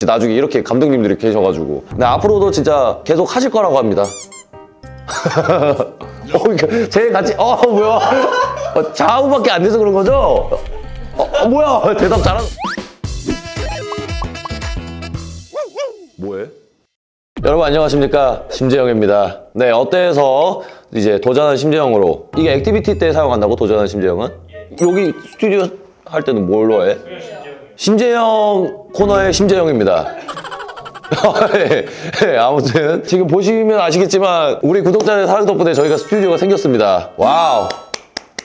나중에 이렇게 감독님들이 계셔가지고. 근데 앞으로도 진짜 계속 하실 거라고 합니다. 제 같이 뭐야? 좌우밖에 안 돼서 그런 거죠? 뭐야? 대답 잘하는. 뭐해? 여러분 안녕하십니까? 심재영입니다. 네, 어때서 이제 도전한 심재영으로. 이게 액티비티 때 사용한다고? 도전한 심재영은? 여기 스튜디오 할 때는 뭘로 해? 심재영 코너의 심재영입니다. 네, 아무튼 지금 보시면 아시겠지만 우리 구독자의 사랑 덕분에 저희가 스튜디오가 생겼습니다. 와우.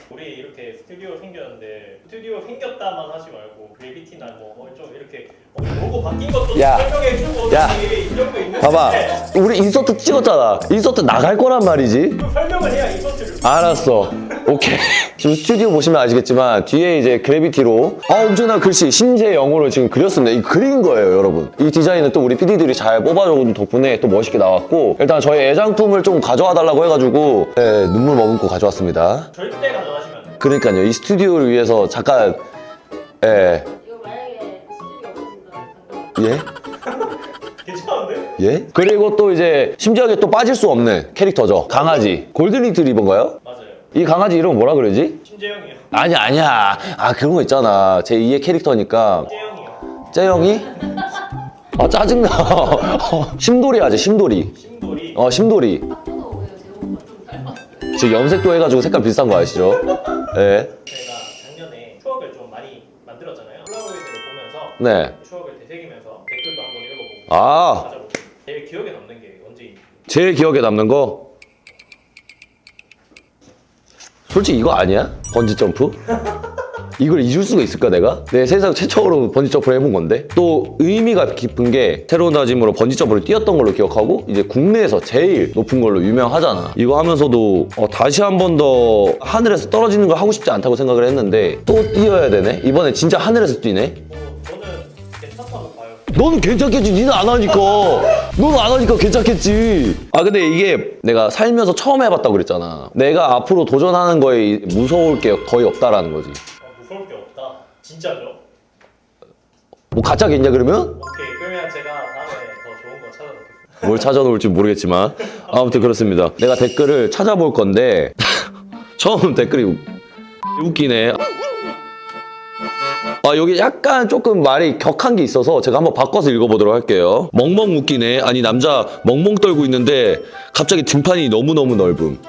우리 이렇게 스튜디오 생겼는데 스튜디오 생겼다만 하지 말고 그래비티나 뭐 좀 이렇게 로고 바뀐 것도 설명해주고 야. 이 정도 있는데 봐봐, 우리 인서트 찍었잖아. 인서트 나갈 거란 말이지. 설명을 해야 인서트를. 알았어. 오케이. 지금 스튜디오 보시면 아시겠지만 뒤에 이제 그래비티로 엄청난 글씨 심재영으로 지금 그렸습니다. 이 그린 거예요, 여러분. 이 디자인은 또 우리 PD들이 잘 뽑아준 덕분에 또 멋있게 나왔고, 일단 저희 애장품을 좀 가져와 달라고 해가지고 눈물 머금고 가져왔습니다. 절대 가져가시면 안 돼요. 그러니까요, 이 스튜디오를 위해서 잠깐 이거 만약에 스튜디오 없어진다면 괜찮은데? 예? 그리고 또 이제 심지어게 또 빠질 수 없는 캐릭터죠. 강아지. 골든 리트리버인가요? 맞아요. 이 강아지 이름 뭐라 그러지? 심재영이요. 아니야. 그런 거 있잖아. 제 2의 캐릭터니까. 재영이요. 째영이? 짜증나. 심돌이 하지, 심돌이. 심돌이. 심돌이. 앞으로 오히려 제목과 좀 닮았어요. 지금 염색도 해가지고 색깔 비슷한 거 아시죠? 네. 제가 작년에 추억을 좀 많이 만들었잖아요. 폴라로이드를 보면서 네. 추억을 되새기면서 댓글도 한번 읽어보고 찾아보고 제일 기억에 남는 게 언제인지. 제일 기억에 남는 거? 솔직히 이거 아니야? 번지점프? 이걸 잊을 수가 있을까 내가? 내 세상 최초로 번지점프를 해본 건데 또 의미가 깊은 게 새로운 다짐으로 번지점프를 뛰었던 걸로 기억하고 이제 국내에서 제일 높은 걸로 유명하잖아. 이거 하면서도 다시 한 번 더 하늘에서 떨어지는 걸 하고 싶지 않다고 생각을 했는데 또 뛰어야 되네? 이번에 진짜 하늘에서 뛰네? 저는 괜찮다고 봐요. 너는 괜찮겠지. 니는 안 하니까. 너는 안 하니까 괜찮겠지. 근데 이게 내가 살면서 처음 해봤다고 그랬잖아. 내가 앞으로 도전하는 거에 무서울 게 거의 없다라는 거지. 무서울 게 없다. 진짜죠? 뭐 가짜겠냐 그러면? 오케이. 그러면 제가 다음에 더 좋은 거 찾아놓겠습니다. 뭘 찾아놓을지 모르겠지만 아무튼 그렇습니다. 내가 댓글을 찾아볼 건데 처음 댓글이 웃기네. 여기 약간 조금 말이 격한 게 있어서 제가 한번 바꿔서 읽어보도록 할게요. 멍멍 웃기네. 아니 남자 멍멍 떨고 있는데 갑자기 등판이 너무너무 넓음.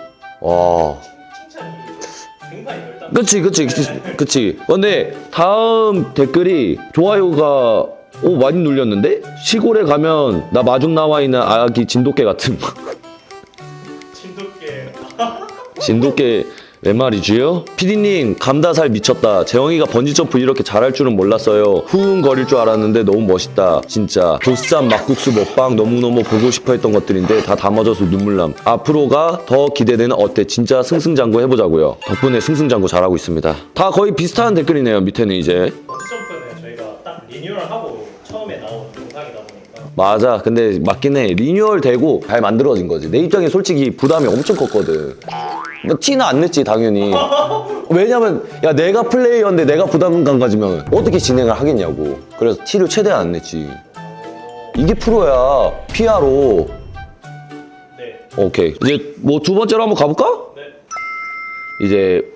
와. 칭찬이죠. 등판이 넓다. 그치. 근데 다음 댓글이 좋아요가 많이 눌렸는데? 시골에 가면 나 마중 나와 있는 아기 진돗개 같은. 진돗개. 진돗개 왜 말이지요? 피디님 감다살 미쳤다. 재영이가 번지점프 이렇게 잘할 줄은 몰랐어요. 후흥거릴 줄 알았는데 너무 멋있다. 진짜 보쌈 막국수 먹방 너무너무 보고 싶어 했던 것들인데 다 담아져서 눈물남. 앞으로가 더 기대되는 어때? 진짜 승승장구 해보자고요. 덕분에 승승장구 잘하고 있습니다. 다 거의 비슷한 댓글이네요. 밑에는 이제. 번지점프는 저희가 딱 리뉴얼하고 처음에 나온 영상이다 보니까 맞아. 근데 맞긴 해. 리뉴얼 되고 잘 만들어진 거지. 내 입장에 솔직히 부담이 엄청 컸거든. 티는 안 냈지 당연히. 왜냐면 내가 플레이어인데 내가 부담감 가지면 어떻게 진행을 하겠냐고. 그래서 티를 최대한 안 냈지. 이게 프로야. PRO. 네. 오케이. 이제 뭐 두 번째로 한번 가볼까? 네. 이제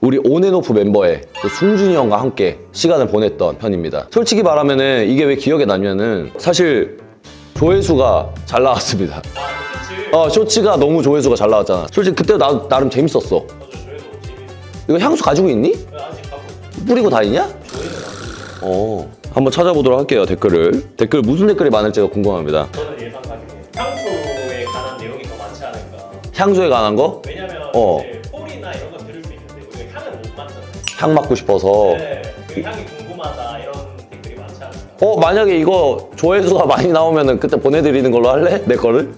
우리 온앤오프 멤버의 그 승준이 형과 함께 시간을 보냈던 편입니다. 솔직히 말하면은 이게 왜 기억에 남냐면은 사실 조회수가 잘 나왔습니다. 그치. 쇼츠가 너무 조회수가 잘 나왔잖아. 솔직히 그때 나름 재밌었어. 저도 저희도 재밌어요. 이거 향수 가지고 있니? 아직 가고 있어요. 뿌리고 다니냐? 저희는 한번 찾아보도록 할게요. 댓글 무슨 댓글이 많을지가 궁금합니다. 저는 예상하기에 향수에 관한 내용이 더 많지 않을까. 향수에 관한 거? 왜냐면 어. 이제 폴이나 이런 거 들을 수 있는데 우리가 향을 못 맡잖아요. 향 맡고 싶어서. 네. 그 향이 궁금하다 이런 댓글이 많지 않을까. 만약에 이거 조회수가 많이 나오면은 그때 보내드리는 걸로 할래? 내 거를?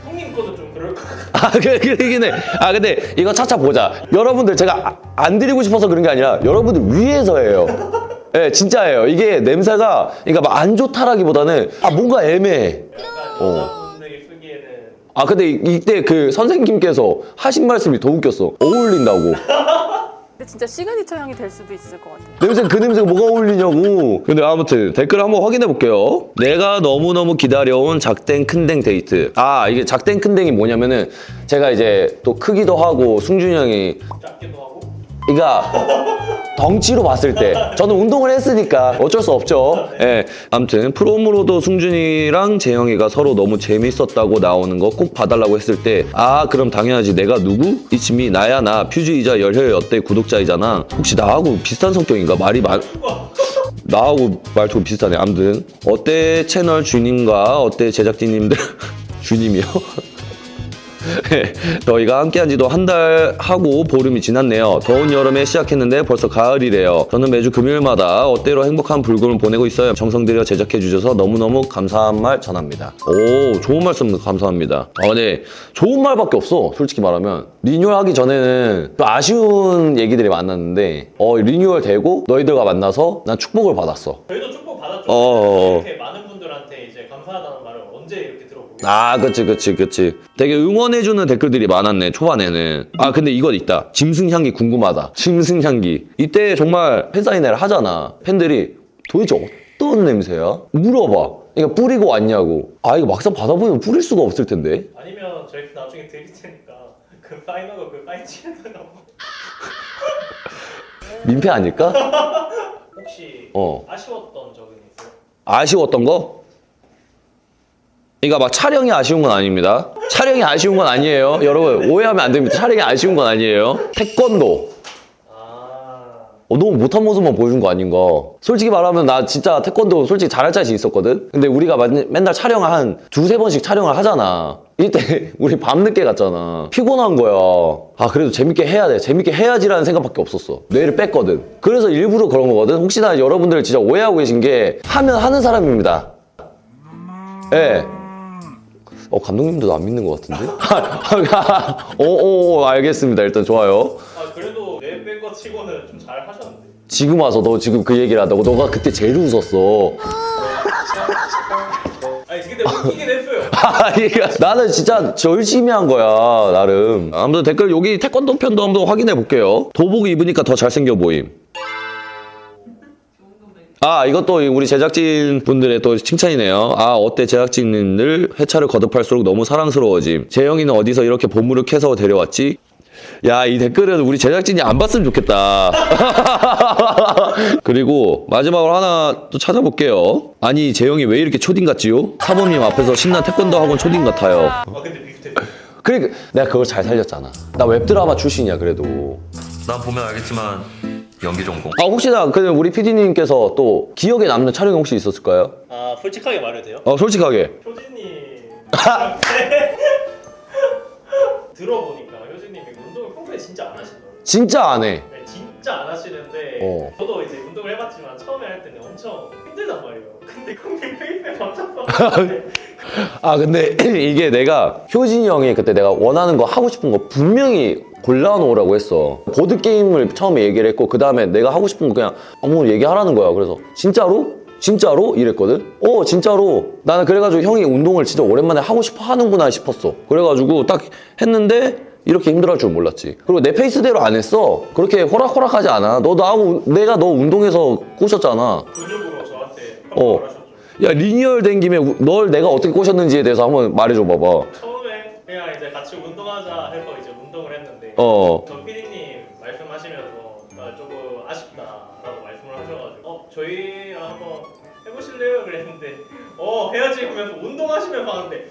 형님 거도 좀 그럴 것 같아요. 그러긴 해. 근데 이거 차차 보자. 여러분들 제가 안 드리고 싶어서 그런 게 아니라 여러분들 위해서예요. 네, 진짜예요. 이게 냄새가 그러니까 막 안 좋다라기보다는 뭔가 애매해. 약간 여자분들이 쓰기에는 근데 이때 그 선생님께서 하신 말씀이 더 웃겼어. 어울린다고. 근데 진짜 시그니처 향이 될 수도 있을 것 같아요. 냄새 그 냄새가 뭐가 어울리냐고. 근데 아무튼 댓글 한번 확인해 볼게요. 내가 너무너무 기다려온 작땡 큰땡 데이트. 아 이게 작땡 큰땡이 뭐냐면은 제가 이제 또 크기도 하고 승준이 형이 작기도 하고. 그러니까 덩치로 봤을 때 저는 운동을 했으니까 어쩔 수 없죠. 예. 아무튼 프롬으로도 승준이랑 재영이가 서로 너무 재밌었다고 나오는 거 꼭 봐달라고 했을 때 아 그럼 당연하지. 내가 누구? 이치미 나야 나 퓨즈이자 열혈 어때 구독자이잖아. 혹시 나하고 비슷한 성격인가? 나하고 말투가 비슷하네. 아무튼 어때 채널 주님과 어때 제작진님들 주님이요? 저희가 함께한 지도 한 달 하고 보름이 지났네요. 더운 여름에 시작했는데 벌써 가을이래요. 저는 매주 금요일마다 어때로 행복한 불금을 보내고 있어요. 정성 들여 제작해 주셔서 너무너무 감사한 말 전합니다. 오 좋은 말씀 감사합니다. 네 좋은 말밖에 없어. 솔직히 말하면 리뉴얼 하기 전에는 좀 아쉬운 얘기들이 많았는데 리뉴얼 되고 너희들과 만나서 난 축복을 받았어. 저희도 축복 받았죠. 이렇게 많은 분들한테 이제 감사하다는 말을 언제 이렇게 들어보겠어요. 아, 그치. 되게 응원해주는 댓글들이 많았네, 초반에는. 아, 근데 이건 있다. 짐승향기 궁금하다. 짐승향기. 이때 정말 팬사인회를 하잖아. 팬들이 도대체 어떤 냄새야? 물어봐. 그러니까 뿌리고 왔냐고. 아, 이거 막상 받아보면 뿌릴 수가 없을 텐데. 아니면 저희 나중에 드릴 테니까 그 파인하고 그 파인 치에다가 민폐 아닐까? 혹시 아쉬웠던 적은 있어요? 아쉬웠던 거? 그러니까 막 촬영이 아쉬운 건 아닙니다. 촬영이 아쉬운 건 아니에요. 여러분 오해하면 안 됩니다. 촬영이 아쉬운 건 아니에요. 태권도. 너무 못한 모습만 보여준 거 아닌가. 솔직히 말하면 나 진짜 태권도 솔직히 잘할 자신 있었거든. 근데 우리가 맨날 촬영을 한 두세 번씩 촬영을 하잖아. 이때 우리 밤늦게 갔잖아. 피곤한 거야. 아 그래도 재밌게 해야 돼. 재밌게 해야지라는 생각밖에 없었어. 뇌를 뺐거든. 그래서 일부러 그런 거거든. 혹시나 여러분들 진짜 오해하고 계신 게 하면 하는 사람입니다. 예. 네. 감독님도 안 믿는 것 같은데? 알겠습니다. 일단 좋아요. 그래도 내 뺀 거 치고는 좀 잘 하셨는데. 지금 와서 너 지금 그 얘기를 한다고? 너가 그때 제일 웃었어. 아니 근데 웃기긴 했어요. 나는 진짜 열심히 한 거야, 나름. 아무튼 댓글 여기 태권도 편도 한번 확인해 볼게요. 도복 입으니까 더 잘생겨 보임. 이것도 우리 제작진 분들의 또 칭찬이네요. 어때 제작진들 회차를 거듭할수록 너무 사랑스러워짐. 재영이는 어디서 이렇게 보물을 캐서 데려왔지? 야, 이 댓글은 우리 제작진이 안 봤으면 좋겠다. 그리고 마지막으로 하나 또 찾아볼게요. 아니, 재영이 왜 이렇게 초딩 같지요? 사모님 앞에서 신난 태권도 학원 초딩 같아요. 근데 비슷해. 그러니까 내가 그걸 잘 살렸잖아. 나 웹드라마 출신이야, 그래도. 난 보면 알겠지만 연기 전공. 혹시나 우리 PD님께서 또 기억에 남는 촬영이 혹시 있었을까요? 솔직하게 말해도 돼요? 솔직하게. 효진님 들어보니까 효진님이 운동을 평소에 진짜 안 하시더라고요. 진짜 안 해. 네, 진짜 안 하시는데 저도 이제 운동을 해봤지만 처음에 할 때는 엄청 힘들단 말이에요. 근데 형님 페이스에 맞춰봤는데 근데 이게 내가 효진이 형이 그때 내가 원하는 거 하고 싶은 거 분명히 골라놓으라고 했어. 보드게임을 처음에 얘기를 했고 그 다음에 내가 하고 싶은 거 그냥 아무 얘기하라는 거야. 그래서 진짜로? 진짜로? 이랬거든? 진짜로. 나는 그래가지고 형이 운동을 진짜 오랜만에 하고 싶어 하는구나 싶었어. 그래가지고 딱 했는데 이렇게 힘들어할 줄 몰랐지. 그리고 내 페이스대로 안 했어. 그렇게 호락호락하지 않아. 내가 너 운동해서 꼬셨잖아. 근육으로 저한테 평가를 하셨죠. 야, 리뉴얼 된 김에 널 내가 어떻게 꼬셨는지에 대해서 한번 말해줘 봐봐. 처음에 그냥 이제 같이 운동하자 해서 이제 운동을 했는데 전 PD님 말씀하시면서 조금 아쉽다라고 말씀을 하셔가지고 저희랑 한번 해보실래요? 그랬는데 해야지 하면서 운동하시면서 하는데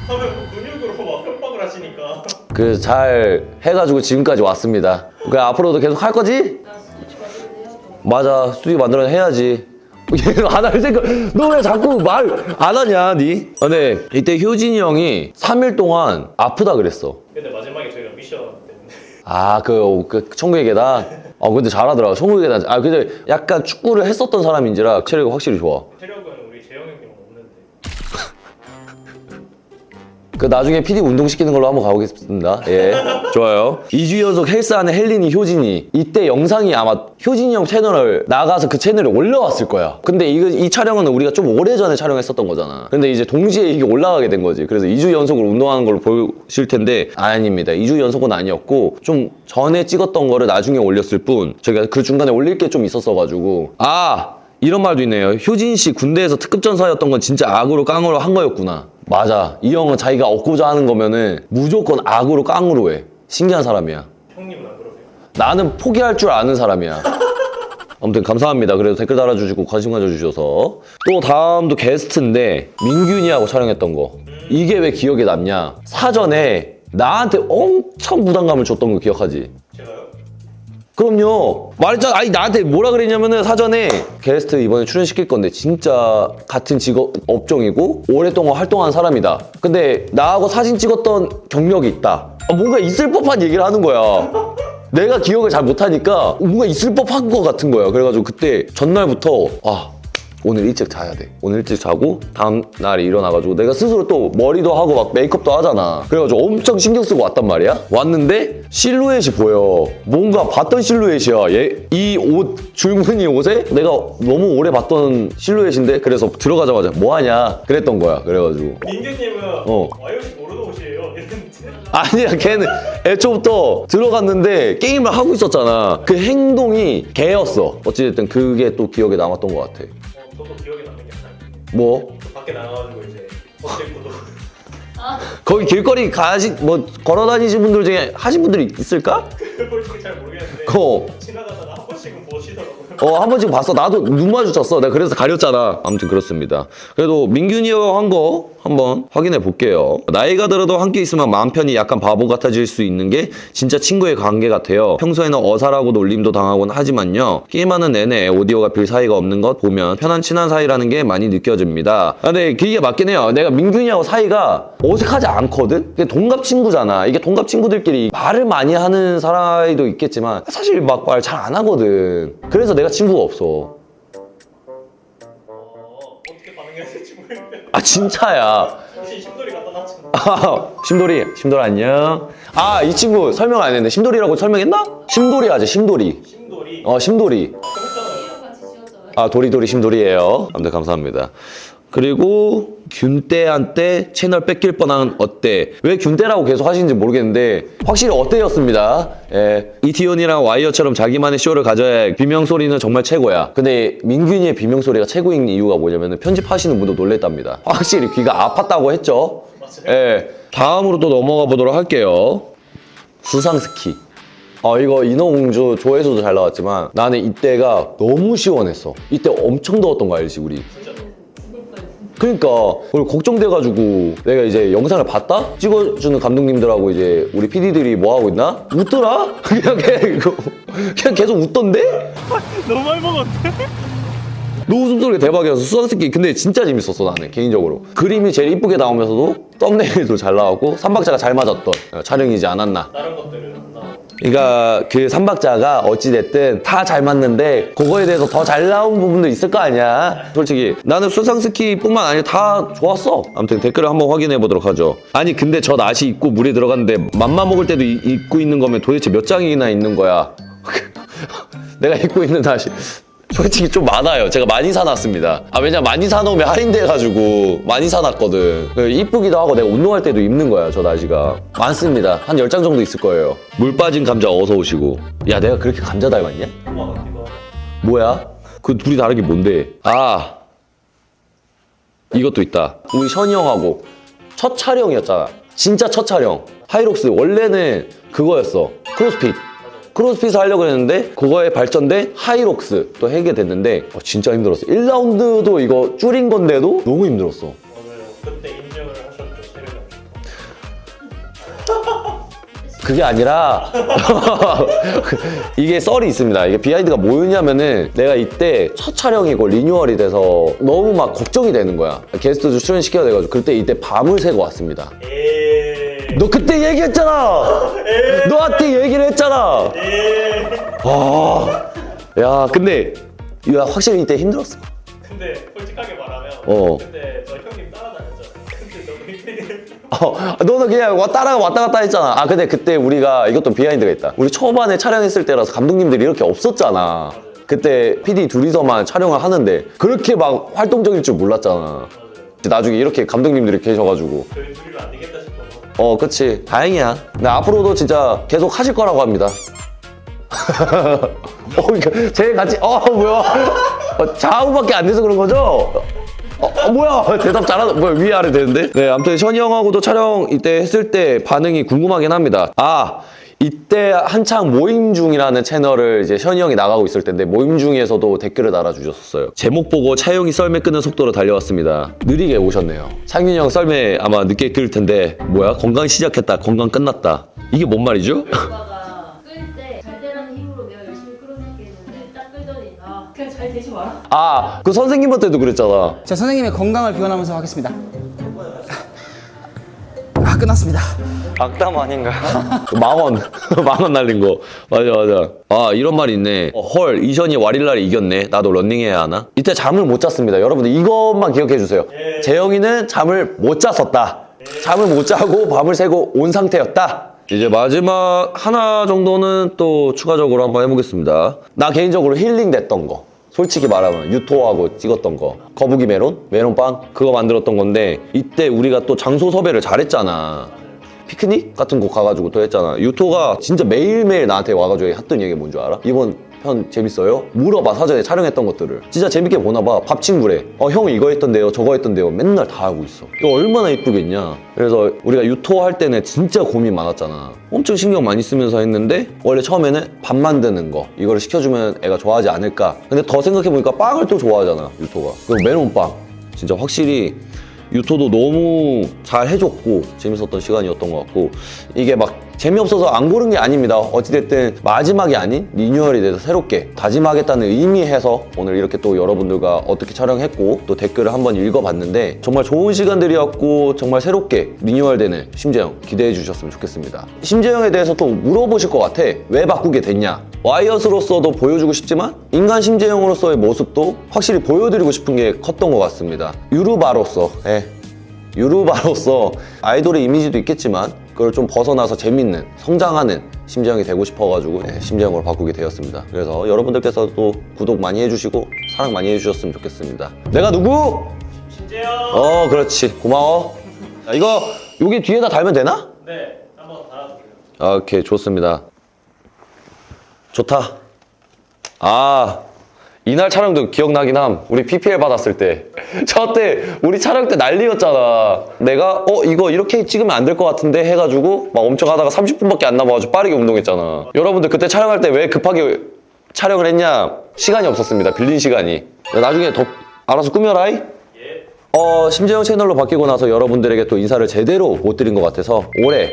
하면 근육으로 막 협박을 하시니까 그래서 잘 해가지고 지금까지 왔습니다. 그냥 앞으로도 계속 할 거지? 나 스튜디오 만드는데 해야죠. 맞아, 스튜디오 만들어 해야지. 얘는 안 할 생각. 너 왜 자꾸 말 안 하냐, 니? 근데 이때 효진이 형이 3일 동안 아프다 그랬어. 근데 마지막에 저희가 미션 때문에 그 천국의 계단. 근데 잘하더라. 천국의 계단. 근데 약간 축구를 했었던 사람인지라 체력이 확실히 좋아. 체력은 우리 재영 형님은 없는데 그 나중에 PD 운동 시키는 걸로 한번 가보겠습니다. 예, 좋아요. 2주 연속 헬스하는 헬린이, 효진이. 이때 영상이 아마 효진이 형 채널을 나가서 그 채널에 올라왔을 거야. 근데 이 촬영은 우리가 좀 오래전에 촬영했었던 거잖아. 근데 이제 동시에 이게 올라가게 된 거지. 그래서 2주 연속으로 운동하는 걸로 보실 텐데 아닙니다. 2주 연속은 아니었고 좀 전에 찍었던 거를 나중에 올렸을 뿐 저희가 그 중간에 올릴 게 좀 있었어가지고 이런 말도 있네요. 효진 씨 군대에서 특급 전사였던 건 진짜 악으로 깡으로 한 거였구나. 맞아. 이 형은 자기가 얻고자 하는 거면은 무조건 악으로 깡으로 해. 신기한 사람이야. 형님은 안 그러세요? 나는 포기할 줄 아는 사람이야. 아무튼 감사합니다. 그래도 댓글 달아주시고 관심 가져주셔서. 또 다음도 게스트인데 민균이하고 촬영했던 거. 이게 왜 기억에 남냐? 사전에 나한테 엄청 부담감을 줬던 거 기억하지? 제가요? 그럼요. 말했잖아. 아니 나한테 뭐라 그랬냐면은 사전에 게스트 이번에 출연시킬 건데 진짜 같은 직업 업종이고 오랫동안 활동한 사람이다. 근데 나하고 사진 찍었던 경력이 있다. 뭔가 있을 법한 얘기를 하는 거야. 내가 기억을 잘 못하니까 뭔가 있을 법한 것 같은 거야. 그래가지고 그때 전날부터 오늘 일찍 자야 돼. 오늘 일찍 자고 다음 날에 일어나가지고 내가 스스로 또 머리도 하고 막 메이크업도 하잖아. 그래가지고 엄청 신경 쓰고 왔단 말이야. 왔는데 실루엣이 보여. 뭔가 봤던 실루엣이야. 이 옷, 줄무늬 옷에 내가 너무 오래 봤던 실루엣인데 그래서 들어가자마자 뭐하냐 그랬던 거야. 그래가지고 민규님은 YOC 모르는 옷이에요 이랬는데 아니야, 걔는 애초부터 들어갔는데 게임을 하고 있었잖아. 그 행동이 걔였어. 어찌됐든 그게 또 기억에 남았던 것 같아. 저도 기억에 남는 게 하나 뭐? 밖에 나가가지고 이제 옷 입고도 거기 길거리 걸어 다니신 분들 중에 하신 분들이 있을까? 솔직히 잘 모르겠는데 지나가다가 한 번씩은 보시더라고요. 한 번씩 봤어. 나도 눈 마주쳤어. 내가 그래서 가렸잖아. 아무튼 그렇습니다. 그래도 민균이 형 한 거 한번 확인해 볼게요. 나이가 들어도 함께 있으면 마음 편히 약간 바보 같아질 수 있는 게 진짜 친구의 관계 같아요. 평소에는 어사라고 놀림도 당하곤 하지만요. 게임하는 내내 오디오가 빌 사이가 없는 것 보면 편한 친한 사이라는 게 많이 느껴집니다. 근데 그게 맞긴 해요. 내가 민균이하고 사이가 어색하지 않거든? 이게 동갑 친구잖아. 이게 동갑 친구들끼리 말을 많이 하는 사이도 있겠지만 사실 막 말 잘 안 하거든. 그래서 내가 친구가 없어. 어떻게 반응해야 될지 모르겠는데 진짜야. 혹시 심돌이 갖다 놨잖아. 심돌이 안녕. 이 친구 설명 안 했네. 심돌이라고 설명했나? 심돌이 하지, 심돌이. 심돌이 심돌이. 했잖아요. 이름 같이 지었잖아요. 도리도리 심돌이에요. 아무튼 감사합니다. 그리고 균떼한테 채널 뺏길 뻔한 어때? 왜 균떼라고 계속 하시는지 모르겠는데 확실히 어때였습니다. 이티온이랑 와이어처럼 자기만의 쇼를 가져야 비명소리는 정말 최고야. 근데 민균이의 비명소리가 최고인 이유가 뭐냐면 편집하시는 분도 놀랬답니다. 확실히 귀가 아팠다고 했죠. 다음으로 또 넘어가 보도록 할게요. 수상스키. 이거 인어공주 조회수도 잘 나왔지만 나는 이때가 너무 시원했어. 이때 엄청 더웠던 거 알지 우리? 그러니까 오늘 걱정돼가지고 내가 이제 영상을 봤다? 찍어주는 감독님들하고 이제 우리 PD들이 뭐 하고 있나? 웃더라? 그냥 계속 웃던데? 너무 많이 먹었네. 너 웃음소리가 대박이어서 수상스키. 근데 진짜 재밌었어 나는 개인적으로. 그림이 제일 이쁘게 나오면서도 썸네일도 잘 나왔고 3박자가 잘 맞았던 촬영이지 않았나. 다른 것들은 안 나오고. 그러니까 그 3박자가 어찌됐든 다 잘 맞는데 그거에 대해서 더 잘 나온 부분도 있을 거 아니야. 솔직히 나는 수상스키뿐만 아니라 다 좋았어. 아무튼 댓글을 한번 확인해 보도록 하죠. 아니 근데 저 나시 입고 물에 들어갔는데 맘마 먹을 때도 입고 있는 거면 도대체 몇 장이나 있는 거야. 내가 입고 있는 나시 솔직히 좀 많아요. 제가 많이 사놨습니다. 왜냐면 많이 사놓으면 할인돼가지고 많이 사놨거든. 이쁘기도 하고 내가 운동할 때도 입는 거야. 저 나시가 많습니다. 한 10장 정도 있을 거예요. 물 빠진 감자 어서 오시고. 야 내가 그렇게 감자 닮았냐? 엄마 같기도 하고. 뭐야? 그 둘이 다른 게 뭔데? 이것도 있다. 우리 션이 형하고 첫 촬영이었잖아. 진짜 첫 촬영. 하이록스 원래는 그거였어. 크로스핏 하려고 했는데 그거에 발전돼 하이록스 또 하게 됐는데 진짜 힘들었어. 1라운드도 이거 줄인 건데도 너무 힘들었어. 맞아요. 그때 인정을 하셨죠, 체력이. 그게 아니라 이게 썰이 있습니다. 이게 비하인드가 뭐였냐면은 내가 이때 첫 촬영이고 리뉴얼이 돼서 너무 막 걱정이 되는 거야. 게스트도 출연시켜야 돼가지고 그때 이때 밤을 새고 왔습니다. 너 그때 얘기했잖아. 너한테 얘기를 했잖아. 야 근데 야 확실히 이때 힘들었어. 근데 솔직하게 말하면 그때 저 형님 따라다녔잖아요. 근데 너무 힘들게 너는 그냥 왔다 갔다 했잖아. 아, 근데 그때 우리가 이것도 비하인드가 있다. 우리 초반에 촬영했을 때라서 감독님들이 이렇게 없었잖아. 그때 PD 둘이서만 촬영을 하는데 그렇게 막 활동적일 줄 몰랐잖아. 나중에 이렇게 감독님들이 계셔가지고. 저희 둘이면 안 되겠다 싶어서. 그치. 다행이야. 근데 앞으로도 진짜 계속 하실 거라고 합니다. 쟤 같이, 뭐야. 좌우밖에 안 돼서 그런 거죠? 뭐야. 대답 잘하는, 뭐야. 위아래 되는데? 네, 아무튼 션이 형하고도 촬영 이때 했을 때 반응이 궁금하긴 합니다. 이때 한창 모임 중이라는 채널을 이제 션이 형이 나가고 있을 텐데 모임 중에서도 댓글을 달아주셨어요. 제목 보고 차영이 썰매 끄는 속도로 달려왔습니다. 느리게 오셨네요. 창윤이 형 썰매 아마 늦게 끌 텐데 뭐야? 건강 시작했다. 건강 끝났다. 이게 뭔 말이죠? 오빠가 끌 때 잘 되라는 힘으로 내가 열심히 끌어낼게 했는데 딱 끌더니 그냥 잘 되지 마라. 그 선생님한테도 그랬잖아. 자, 선생님의 건강을 기원하면서 하겠습니다. 끝났습니다. 악담 아닌가요? 망원 날린 거. 맞아. 이런 말이 있네. 헐, 이션이 와릴라를 이겼네. 나도 런닝해야 하나? 이때 잠을 못 잤습니다. 여러분들 이것만 기억해 주세요. 재영이는 잠을 못 잤었다. 잠을 못 자고 밤을 새고 온 상태였다. 이제 마지막 하나 정도는 또 추가적으로 한번 해보겠습니다. 나 개인적으로 힐링 됐던 거. 솔직히 말하면 유토하고 찍었던 거 거북이 메론빵 그거 만들었던 건데 이때 우리가 또 장소 섭외를 잘했잖아. 피크닉 같은 곳 가가지고 또 했잖아. 유토가 진짜 매일매일 나한테 와가지고 했던 얘기 뭔 줄 알아? 이번 편 재밌어요? 물어봐. 사전에 촬영했던 것들을 진짜 재밌게 보나봐. 밥 친구래. 형 이거 했던데요 저거 했던데요 맨날 다 하고 있어. 이거 얼마나 이쁘겠냐. 그래서 우리가 유토 할 때는 진짜 고민 많았잖아. 엄청 신경 많이 쓰면서 했는데 원래 처음에는 밥 만드는 거 이거를 시켜주면 애가 좋아하지 않을까. 근데 더 생각해보니까 빵을 또 좋아하잖아 유토가. 그리고 메론빵 진짜 확실히 유토도 너무 잘 해줬고 재밌었던 시간이었던 것 같고 이게 막 재미없어서 안 고른 게 아닙니다. 어찌됐든 마지막이 아닌 리뉴얼이 돼서 새롭게 다짐하겠다는 의미해서 오늘 이렇게 또 여러분들과 어떻게 촬영했고 또 댓글을 한번 읽어봤는데 정말 좋은 시간들이었고 정말 새롭게 리뉴얼되는 심재영 기대해 주셨으면 좋겠습니다. 심재영에 대해서 또 물어보실 것 같아. 왜 바꾸게 됐냐. 와이엇으로서도 보여주고 싶지만 인간 심재영으로서의 모습도 확실히 보여드리고 싶은 게 컸던 것 같습니다. 유루바로서 아이돌의 이미지도 있겠지만 그걸 좀 벗어나서 재밌는 성장하는 심재영이 되고 싶어가지고 심재영으로 바꾸게 되었습니다. 그래서 여러분들께서도 구독 많이 해주시고 사랑 많이 해주셨으면 좋겠습니다. 내가 누구? 신재영. 그렇지. 고마워. 자, 이거 여기 뒤에다 달면 되나? 네, 한번 달아주세요. 오케이, 좋습니다. 좋다. 이날 촬영도 기억나긴 함. 우리 PPL 받았을 때. 저때 우리 촬영 때 난리였잖아. 내가 이거 이렇게 찍으면 안 될 것 같은데 해가지고 막 엄청 하다가 30분밖에 안 남아가지고 빠르게 운동했잖아. 여러분들 그때 촬영할 때 왜 급하게 촬영을 했냐? 시간이 없었습니다. 빌린 시간이. 나중에 더 알아서 꾸며라이. 심재영 채널로 바뀌고 나서 여러분들에게 또 인사를 제대로 못 드린 것 같아서 올해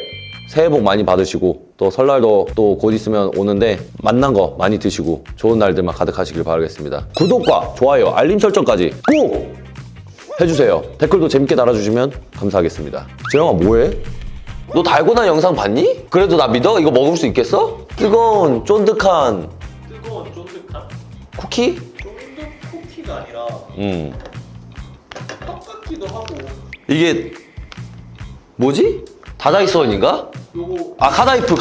새해 복 많이 받으시고 또 설날도 또 곧 있으면 오는데 맛난 거 많이 드시고 좋은 날들만 가득하시길 바라겠습니다. 구독과 좋아요, 알림 설정까지 꼭 해주세요. 댓글도 재밌게 달아주시면 감사하겠습니다. 재영아 뭐해? 너 달고나 영상 봤니? 그래도 나 믿어? 이거 먹을 수 있겠어? 뜨거운 쫀득한 쿠키? 쫀득 쿠키가 아니라 떡 같기도 하고. 이게 뭐지? 다다이선인가? 요거 카다이프